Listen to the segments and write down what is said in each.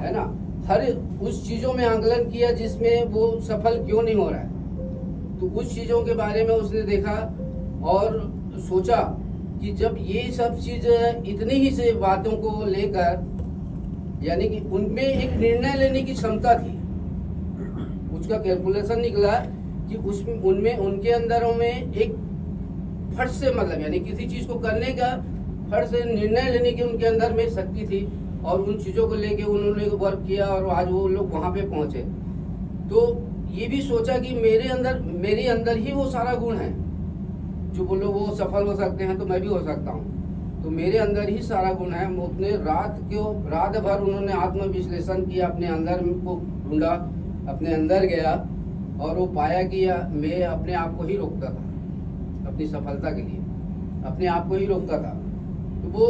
है ना, हर उस चीज़ों में आंकलन किया जिसमें वो सफल क्यों नहीं हो रहा है। तो उस चीज़ों के बारे में उसने देखा और सोचा कि जब ये सब चीज़ इतनी ही से बातों को लेकर, यानी कि उनमें एक निर्णय लेने की क्षमता थी, उसका कैलकुलेशन निकला कि उसमें उनमें उनके अंदरों में एक फट से मतलब यानी किसी चीज़ को करने का फट से निर्णय लेने की उनके अंदर में शक्ति थी, और उन चीज़ों को लेके उन्होंने वर्क किया और आज वो लोग वहाँ पे पहुँचे। तो ये भी सोचा कि मेरे अंदर ही वो सारा गुण है, जो बोलो वो सफल हो सकते हैं तो मैं भी हो सकता हूँ, तो मेरे अंदर ही सारा गुण है। उतने रात भर उन्होंने आत्मविश्लेषण किया, अपने अंदर को ढूंढा, अपने अंदर गया और वो पाया कि मैं अपने आप को ही रोकता था, अपनी सफलता के लिए अपने आप को ही रोकता था। तो वो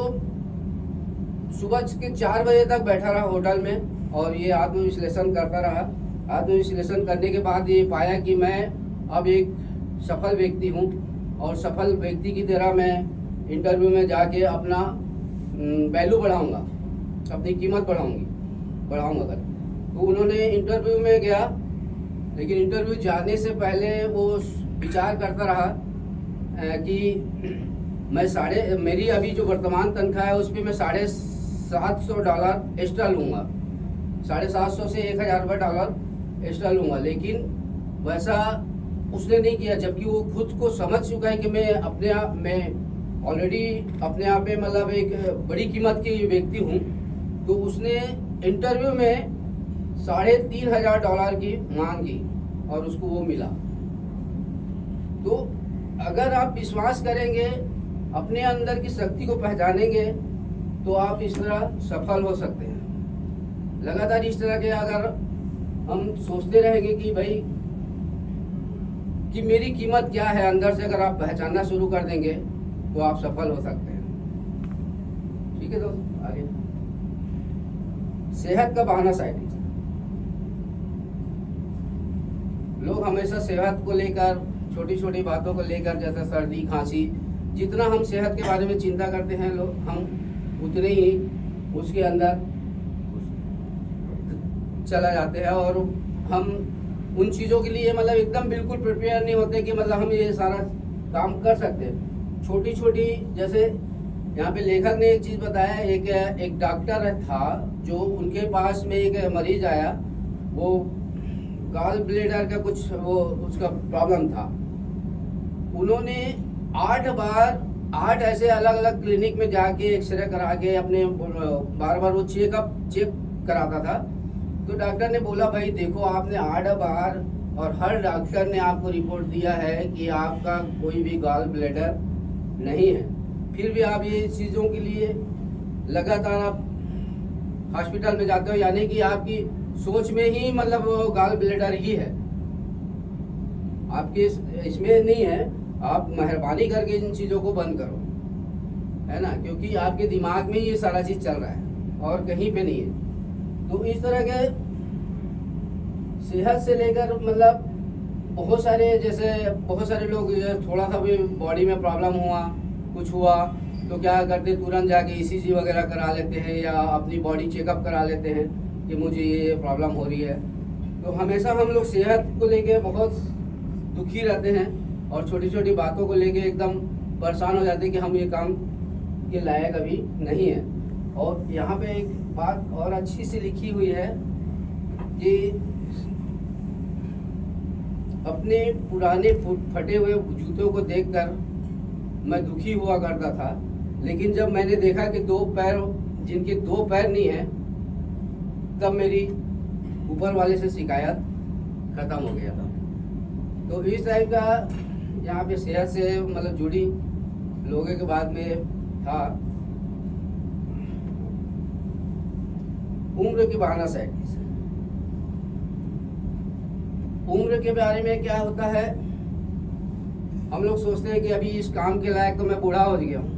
सुबह के 4 बजे तक बैठा रहा होटल में और ये आत्मविश्लेषण करता रहा। आत्मविश्लेषण करने के बाद ये पाया कि मैं अब एक सफल व्यक्ति हूँ, और सफल व्यक्ति की तरह मैं इंटरव्यू में जाके अपना वैल्यू बढ़ाऊंगा, अपनी कीमत बढ़ाऊंगा कर। तो उन्होंने इंटरव्यू में गया, लेकिन इंटरव्यू जाने से पहले वो विचार करता रहा कि मैं मेरी अभी जो वर्तमान तनख्वाह है उस पर मैं $750 एक्स्ट्रा लूँगा, 750 से $1000 एक्स्ट्रा लूँगा। लेकिन वैसा उसने नहीं किया, जबकि वो खुद को समझ चुका है कि मैं ऑलरेडी अपने आप में मतलब एक बड़ी कीमत की व्यक्ति हूँ। तो उसने इंटरव्यू में $3500 की मांग की और उसको वो मिला। तो अगर आप विश्वास करेंगे, अपने अंदर की शक्ति को पहचानेंगे, तो आप इस तरह सफल हो सकते हैं। लगातार इस तरह के अगर हम सोचते रहेंगे कि भाई कि मेरी कीमत क्या है, अंदर से अगर आप पहचानना शुरू कर देंगे तो आप सफल हो सकते हैं। ठीक है दोस्त, आगे सेहत का बहाना साइड। लोग हमेशा सेहत को लेकर, छोटी छोटी बातों को लेकर, जैसे सर्दी खांसी, जितना हम सेहत के बारे में चिंता करते हैं लोग, हम उतने ही उसके अंदर चला जाते हैं, और हम उन चीज़ों के लिए मतलब एकदम बिल्कुल प्रिपेयर नहीं होते कि मतलब हम ये सारा काम कर सकते हैं। छोटी छोटी, जैसे यहाँ पे लेखक ने एक चीज़ बताया, एक डॉक्टर था जो उनके पास में एक मरीज आया, वो गॉल ब्लैडर का कुछ वो उसका प्रॉब्लम था। उन्होंने 8 ऐसे अलग अलग क्लिनिक में जाके एक्सरे करा के अपने बार बार वो चेक कराता था। तो डॉक्टर ने बोला, भाई देखो आपने 8 बार और हर डॉक्टर ने आपको रिपोर्ट दिया है कि आपका कोई भी गॉल ब्लैडर नहीं है, फिर भी आप ये चीज़ों के लिए लगातार आप हॉस्पिटल में जाते हो, यानी कि आपकी सोच में ही मतलब गॉल ब्लैडर ही है, आपके इसमें नहीं है। आप मेहरबानी करके इन चीज़ों को बंद करो, है ना, क्योंकि आपके दिमाग में ये सारा चीज़ चल रहा है और कहीं पे नहीं है। तो इस तरह के सेहत से लेकर मतलब बहुत सारे लोग थोड़ा सा भी बॉडी में प्रॉब्लम हुआ, कुछ हुआ, तो क्या करते, तुरंत जाके ECG वगैरह करा लेते हैं या अपनी बॉडी चेकअप करा लेते हैं कि मुझे ये प्रॉब्लम हो रही है। तो हमेशा हम लोग सेहत को लेके बहुत दुखी रहते हैं और छोटी छोटी बातों को लेके एकदम परेशान हो जाते हैं कि हम ये काम के लायक अभी नहीं है। और यहाँ पे एक बात और अच्छी सी लिखी हुई है कि अपने पुराने फटे हुए जूतों को देखकर मैं दुखी हुआ करता था, लेकिन जब मैंने देखा कि जिनके 2 पैर नहीं है, तब मेरी ऊपर वाले से शिकायत खत्म हो गया था। तो इस टाइप का यहाँ पे सेहत से मतलब जुड़ी लोगों के बाद में था। उम्र की बहाना सेट। उम्र के बारे में क्या होता है, हम लोग सोचते हैं कि अभी इस काम के लायक तो मैं बूढ़ा हो गया हूँ,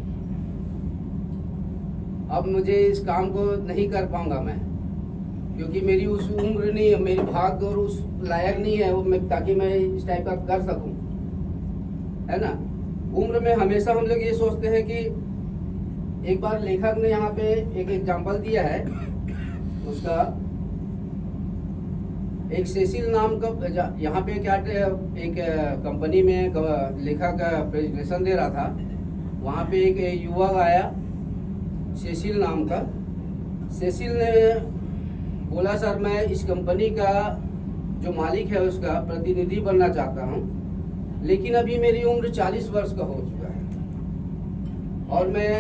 अब मुझे इस काम को नहीं कर पाऊंगा मैं, क्योंकि मेरी उस उम्र नहीं है, मेरी भाग दौड़ उस लायक नहीं है वो ताकि मैं इस टाइप का कर सकूं, है ना। उम्र में हमेशा हम लोग ये सोचते हैं कि एक बार लेखक ने यहाँ पे एक एग्जांपल दिया है, उसका एक सेसिल नाम का, यहाँ पे क्या एक कंपनी में लेखक प्रेजेंटेशन दे रहा था, वहाँ पे एक युवक आया सेसिल नाम का। सेसिल ने बोला सर मैं इस कंपनी का जो मालिक है उसका प्रतिनिधि बनना चाहता हूँ, लेकिन अभी मेरी उम्र 40 वर्ष का हो चुका है और मैं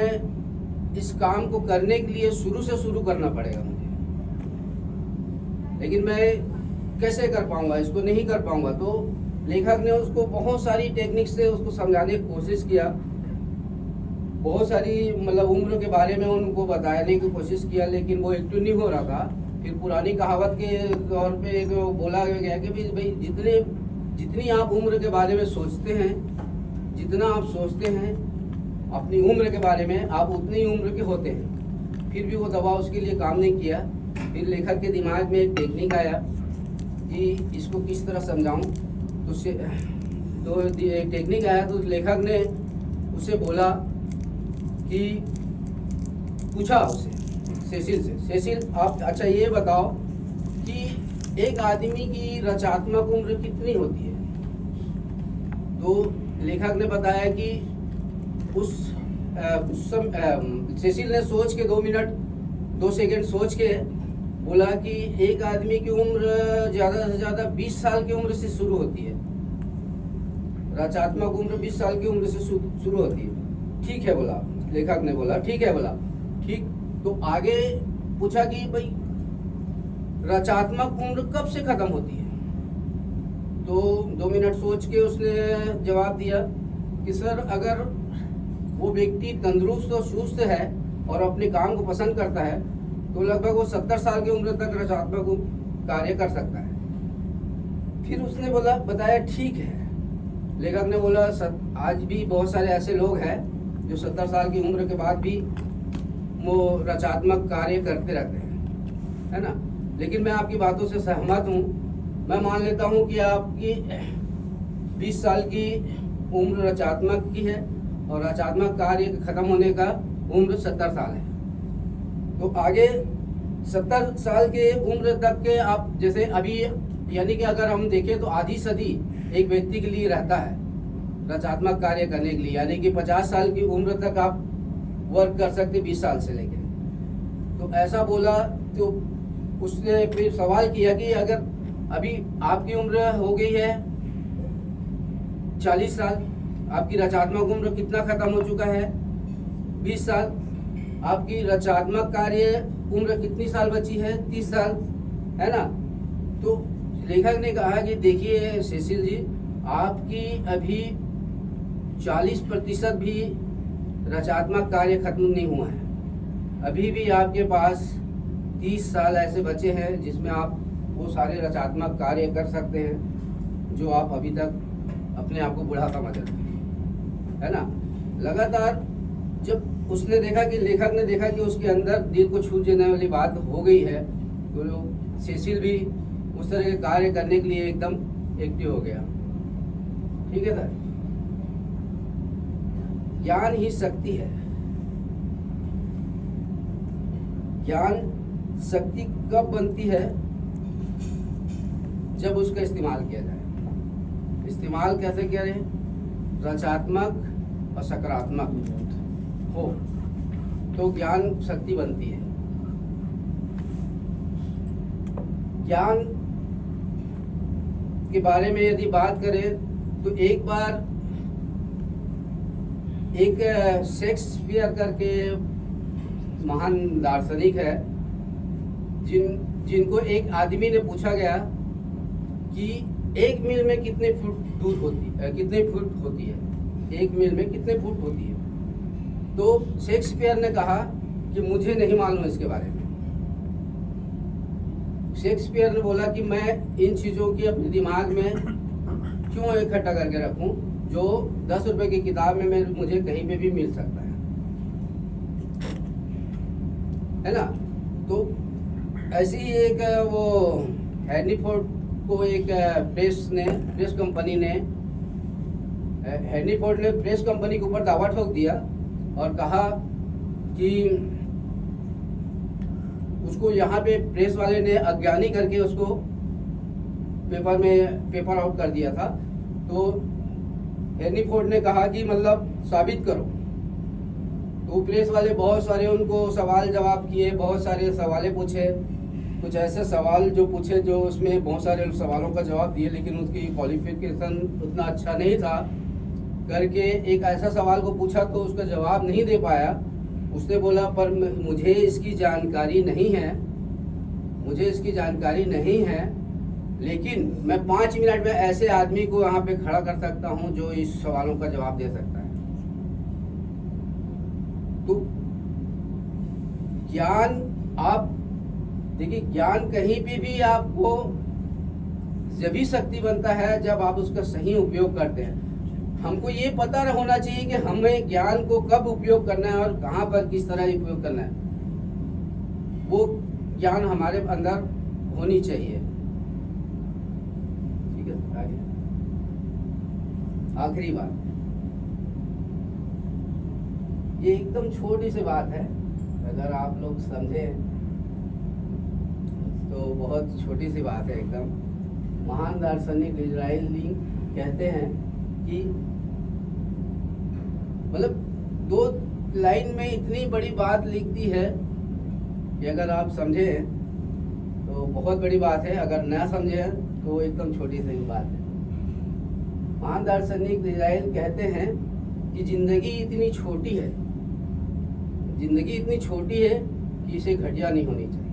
इस काम को करने के लिए शुरू से शुरू करना पड़ेगा मुझे, लेकिन मैं कैसे कर पाऊंगा, इसको नहीं कर पाऊंगा। तो लेखक ने उसको बहुत सारी टेक्निक से उसको समझाने की कोशिश किया, बहुत सारी मतलब उम्र के बारे में उनको बताने की कोशिश किया, लेकिन वो एक्टिव नहीं हो रहा था। फिर पुरानी कहावत के तौर पे एक बोला गया कि भाई जितनी आप उम्र के बारे में सोचते हैं, जितना आप सोचते हैं अपनी उम्र के बारे में, आप उतनी उम्र के होते हैं। फिर भी वो दवा उसके लिए काम नहीं किया। फिर लेखक के दिमाग में एक टेक्निक आया कि इसको किस तरह समझाऊं, तो एक टेक्निक आया। तो लेखक ने उसे बोला कि पूछा उससे, सेसिल से, सेसिल आप अच्छा ये बताओ कि एक आदमी की रचनात्मक उम्र कितनी होती है? तो लेखक ने बताया कि सेसिल ने सोच के 2 मिनट 2 सेकंड सोच के बोला कि एक आदमी की उम्र ज़्यादा से ज़्यादा 20 साल की उम्र से शुरू होती है, रचनात्मक उम्र 20 साल की उम्र से शुरू होती है। ठीक है बोला, लेखक ने बोला ठीक है, बोला ठीक। तो आगे पूछा कि भाई रचनात्मक उम्र कब से खत्म होती है? तो 2 मिनट सोच के उसने जवाब दिया कि सर अगर वो व्यक्ति तंदुरुस्त और सुस्त है और अपने काम को पसंद करता है तो लगभग वो 70 साल की उम्र तक रचनात्मक कार्य कर सकता है। फिर उसने बोला बताया ठीक है। लेखक ने बोला आज भी बहुत सारे ऐसे लोग हैं जो 70 साल की उम्र के बाद भी वो रचनात्मक कार्य करते रहते हैं, है ना। लेकिन मैं आपकी बातों से सहमत हूँ। मैं मान लेता हूँ कि आपकी 20 साल की उम्र रचनात्मक की है और रचनात्मक कार्य खत्म होने का उम्र 70 साल है। तो आगे 70 साल के उम्र तक के आप जैसे अभी, यानी कि अगर हम देखें तो आधी सदी एक व्यक्ति के लिए रहता है रचनात्मक कार्य करने के लिए, यानी कि 50 साल की उम्र तक आप वर्क कर सकते 20 साल से लेकर। तो ऐसा बोला तो उसने फिर सवाल किया कि अगर अभी आपकी उम्र हो गई है 40 साल, आपकी रचनात्मक उम्र कितना खत्म हो चुका है? 20 साल। आपकी रचनात्मक कार्य उम्र कितनी साल बची है? 30 साल, है ना। तो लेखक ने कहा कि देखिए सेसिल जी, आपकी अभी 40% भी रचनात्मक कार्य खत्म नहीं हुआ है। अभी भी आपके पास 30 साल ऐसे बचे हैं जिसमें आप वो सारे रचनात्मक कार्य कर सकते हैं जो आप अभी तक अपने आप को बूढ़ा समझ रहे हैं, है ना। लगातार जब उसने देखा कि लेखक ने देखा कि उसके अंदर दिल को छू देने वाली बात हो गई है, तो सेसिल भी उस तरह के कार्य करने के लिए एकदम एक्टिव हो गया। ठीक है सर। ज्ञान ही शक्ति है। ज्ञान शक्ति कब बनती है? जब उसका इस्तेमाल किया जाए। इस्तेमाल कैसे करें? रचनात्मक और सकारात्मक हो तो ज्ञान शक्ति बनती है। ज्ञान के बारे में यदि बात करें तो एक बार एक शेक्सपियर करके महान दार्शनिक है, जिनको एक आदमी ने पूछा गया कि 1 मील में कितने फुट दूर होती है, कितने फुट होती है, 1 मील में कितने फुट होती है। तो शेक्सपियर ने कहा कि मुझे नहीं मालूम इसके बारे में। शेक्सपियर ने बोला कि मैं इन चीज़ों की अपने दिमाग में क्यों इकट्ठा करके रखूं जो 10 रुपए की किताब में मुझे कहीं पे भी मिल सकता है ना। तो ऐसी एक वो हेनरी फोर्ड को एक प्रेस कंपनी ने हेनरी फोर्ड ने प्रेस कंपनी के ऊपर दावा ठोक दिया और कहा कि उसको यहाँ पे प्रेस वाले ने अज्ञानी करके उसको पेपर आउट कर दिया था। तो हेनरी फोर्ड ने कहा कि मतलब साबित करो। तो प्रेस वाले बहुत सारे उनको सवाल जवाब किए, बहुत सारे सवालें पूछे, कुछ ऐसे सवाल जो पूछे जो उसमें बहुत सारे सवालों का जवाब दिए, लेकिन उसकी क्वालिफिकेशन उतना अच्छा नहीं था करके एक ऐसा सवाल को पूछा तो उसका जवाब नहीं दे पाया। उसने बोला पर मुझे इसकी जानकारी नहीं है, मुझे इसकी जानकारी नहीं है, लेकिन मैं 5 मिनट में ऐसे आदमी को यहाँ पे खड़ा कर सकता हूँ जो इस सवालों का जवाब दे सकता है। तो ज्ञान, आप देखिए, ज्ञान कहीं भी आपको जभी शक्ति बनता है जब आप उसका सही उपयोग करते हैं। हमको ये पता होना चाहिए कि हमें ज्ञान को कब उपयोग करना है और कहाँ पर किस तरह उपयोग करना है, वो ज्ञान हमारे अंदर होनी चाहिए। ठीक है, आगे आखिरी बात, ये एकदम छोटी सी बात है, अगर आप लोग समझे तो बहुत छोटी सी बात है एकदम। महान दार्शनिक इजराइल लिंक कहते हैं कि मतलब 2 लाइन में इतनी बड़ी बात लिख दी है कि अगर आप समझे तो बहुत बड़ी बात है, अगर ना समझे तो एकदम छोटी सी बात है। महान दार्शनिक इजराइल कहते हैं कि जिंदगी इतनी छोटी है, जिंदगी इतनी छोटी है कि इसे घटिया नहीं होनी चाहिए।